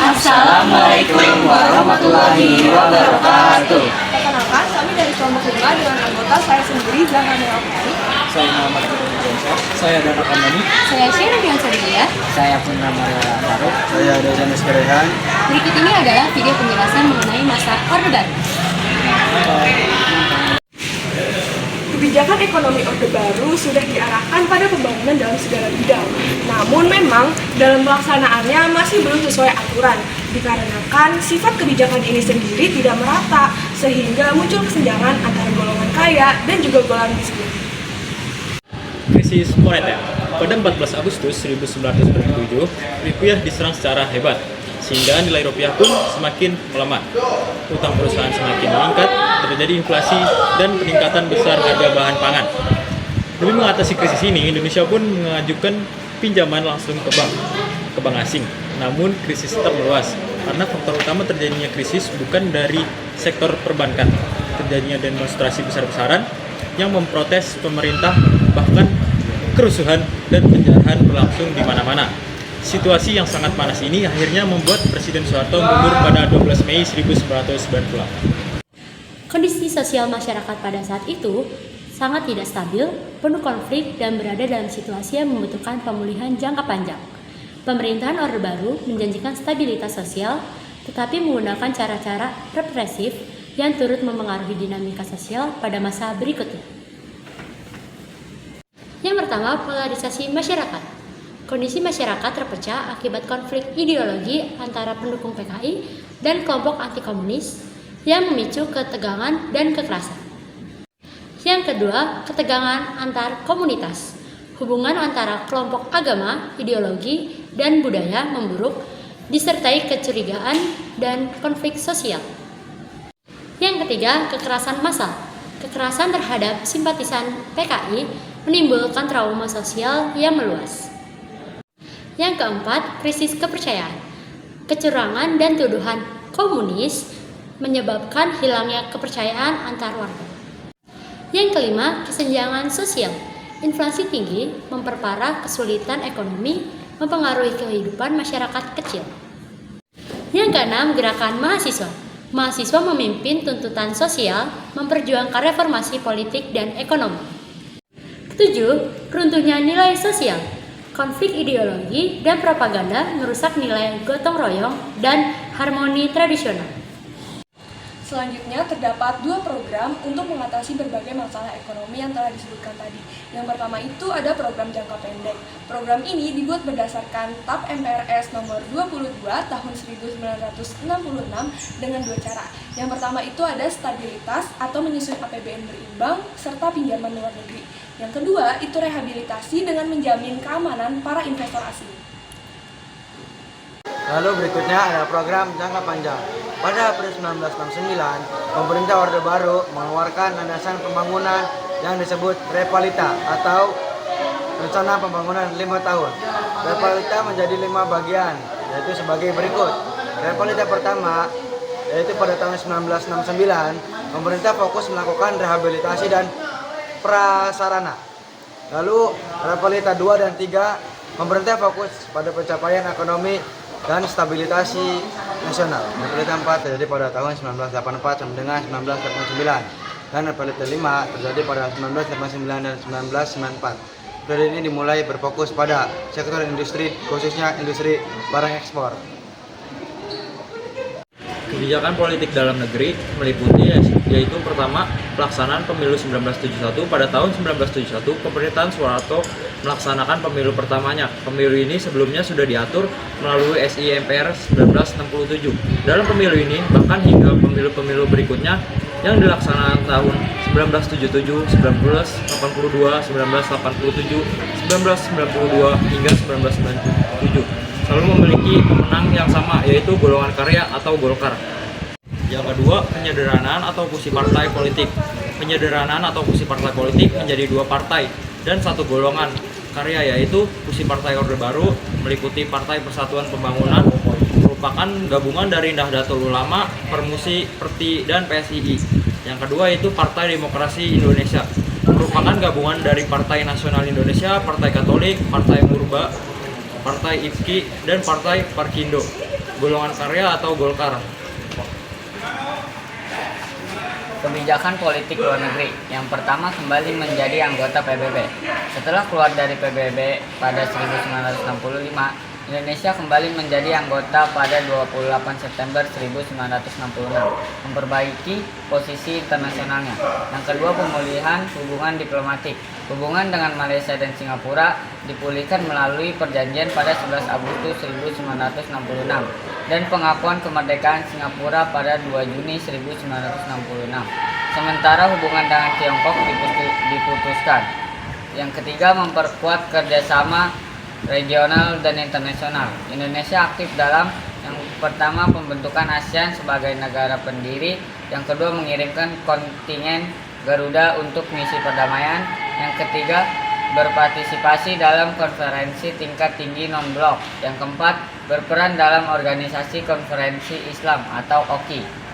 Assalamualaikum warahmatullahi wabarakatuh. Perkenalkan, kami dari kelompok 5 dengan anggota saya sendiri, Zahra Melani. Saya Muhammad Ibrahim Jonsah. Saya Dana Kamani. Saya Syirah Dian Sadiya. Saya Purna Maria Faruk. Saya Dejanis Kerehan. Berikut ini adalah video penjelasan mengenai masa Orde Baru. Kebijakan ekonomi Orde Baru sudah diarahkan pada pembangunan dalam segala bidang. Namun memang dalam pelaksanaannya masih belum sesuai aturan, dikarenakan sifat kebijakan ini sendiri tidak merata, sehingga muncul kesenjangan antara golongan kaya dan juga golongan miskin. Krisis moneter. Pada 14 Agustus 1997, rupiah diserang secara hebat, sehingga nilai rupiah pun semakin melemah. Utang perusahaan semakin meningkat, terjadi inflasi dan peningkatan besar harga bahan pangan. Demi mengatasi krisis ini, Indonesia pun mengajukan pinjaman langsung ke bank asing. Namun krisis tetap meluas, karena faktor utama terjadinya krisis bukan dari sektor perbankan. Terjadinya demonstrasi besar-besaran yang memprotes pemerintah, bahkan kerusuhan dan penjarahan berlangsung di mana-mana. Situasi yang sangat panas ini akhirnya membuat Presiden Soeharto mundur pada 12 Mei 1998. Kondisi sosial masyarakat pada saat itu sangat tidak stabil, penuh konflik, dan berada dalam situasi yang membutuhkan pemulihan jangka panjang. Pemerintahan Orde Baru menjanjikan stabilitas sosial, tetapi menggunakan cara-cara represif yang turut memengaruhi dinamika sosial pada masa berikutnya. Yang pertama, polarisasi masyarakat. Kondisi masyarakat terpecah akibat konflik ideologi antara pendukung PKI dan kelompok anti-komunis yang memicu ketegangan dan kekerasan. Yang kedua, ketegangan antar komunitas. Hubungan antara kelompok agama, ideologi, dan budaya memburuk, disertai kecurigaan dan konflik sosial. Yang ketiga, kekerasan massal. Kekerasan terhadap simpatisan PKI menimbulkan trauma sosial yang meluas. Yang keempat, krisis kepercayaan. Kecurangan dan tuduhan komunis menyebabkan hilangnya kepercayaan antar warga. Yang kelima, kesenjangan sosial. Inflasi tinggi memperparah kesulitan ekonomi, mempengaruhi kehidupan masyarakat kecil. Yang keenam, gerakan mahasiswa. Mahasiswa memimpin tuntutan sosial, memperjuangkan reformasi politik dan ekonomi. Ketujuh, runtuhnya nilai sosial. Konflik ideologi dan propaganda merusak nilai gotong royong dan harmoni tradisional. Selanjutnya, terdapat 2 program untuk mengatasi berbagai masalah ekonomi yang telah disebutkan tadi. Yang pertama itu ada program jangka pendek. Program ini dibuat berdasarkan TAP MPRS nomor 22 tahun 1966 dengan 2 cara. Yang pertama itu ada stabilitas atau menyusun APBN berimbang serta pinjaman luar negeri. Yang kedua itu rehabilitasi dengan menjamin keamanan para investor asing. Lalu berikutnya ada program jangka panjang. Pada April 1969, pemerintah Orde Baru mengeluarkan landasan pembangunan yang disebut Repalita atau Rencana Pembangunan 5 tahun. Repalita menjadi 5 bagian, yaitu sebagai berikut. Repalita pertama, yaitu pada tahun 1969, pemerintah fokus melakukan rehabilitasi dan prasarana. Lalu Repalita 2 dan 3, pemerintah fokus pada pencapaian ekonomi dan stabilisasi nasional. Repalita 4 terjadi pada tahun 1984 sampai dengan 1989 dan Repalita 5 terjadi pada 1989 dan 1994. Periode ini dimulai berfokus pada sektor industri, khususnya industri barang ekspor. Kebijakan politik dalam negeri meliputi yaitu pertama, pelaksanaan pemilu 1971. Pada tahun 1971, pemerintahan Soeharto melaksanakan pemilu pertamanya. Pemilu ini sebelumnya sudah diatur melalui SI MPR 1967. Dalam pemilu ini, bahkan hingga pemilu-pemilu berikutnya yang dilaksanakan tahun 1977, 1982, 1987, 1992 hingga 1997. Selalu memiliki pemenang yang sama, yaitu golongan karya atau Golkar. Yang kedua, penyederhanaan atau fusi partai politik. Penyederhanaan atau fusi partai politik menjadi 2 partai dan 1 golongan karya, yaitu fusi Partai Orde Baru meliputi Partai Persatuan Pembangunan, merupakan gabungan dari Nahdlatul Ulama, Permusi, Perti, dan PSII. Yang kedua itu Partai Demokrasi Indonesia, merupakan gabungan dari Partai Nasional Indonesia, Partai Katolik, Partai Murba, Partai IPKI, dan Partai Parkindo. Golongan karya atau Golkar. Kebijakan politik luar negeri. Yang pertama, kembali menjadi anggota PBB. Setelah keluar dari PBB pada 1965, Indonesia kembali menjadi anggota pada 28 September 1966, memperbaiki posisi internasionalnya. Yang kedua, pemulihan hubungan diplomatik. Hubungan dengan Malaysia dan Singapura dipulihkan melalui perjanjian pada 11 Agustus 1966 dan pengakuan kemerdekaan Singapura pada 2 Juni 1966. Sementara hubungan dengan Tiongkok diputuskan. Yang ketiga, memperkuat kerjasama regional dan internasional. Indonesia aktif dalam yang pertama, pembentukan ASEAN sebagai negara pendiri. Yang kedua, mengirimkan kontingen Garuda untuk misi perdamaian. Yang ketiga, berpartisipasi dalam konferensi tingkat tinggi non-blok. Yang keempat, berperan dalam organisasi konferensi Islam atau OKI.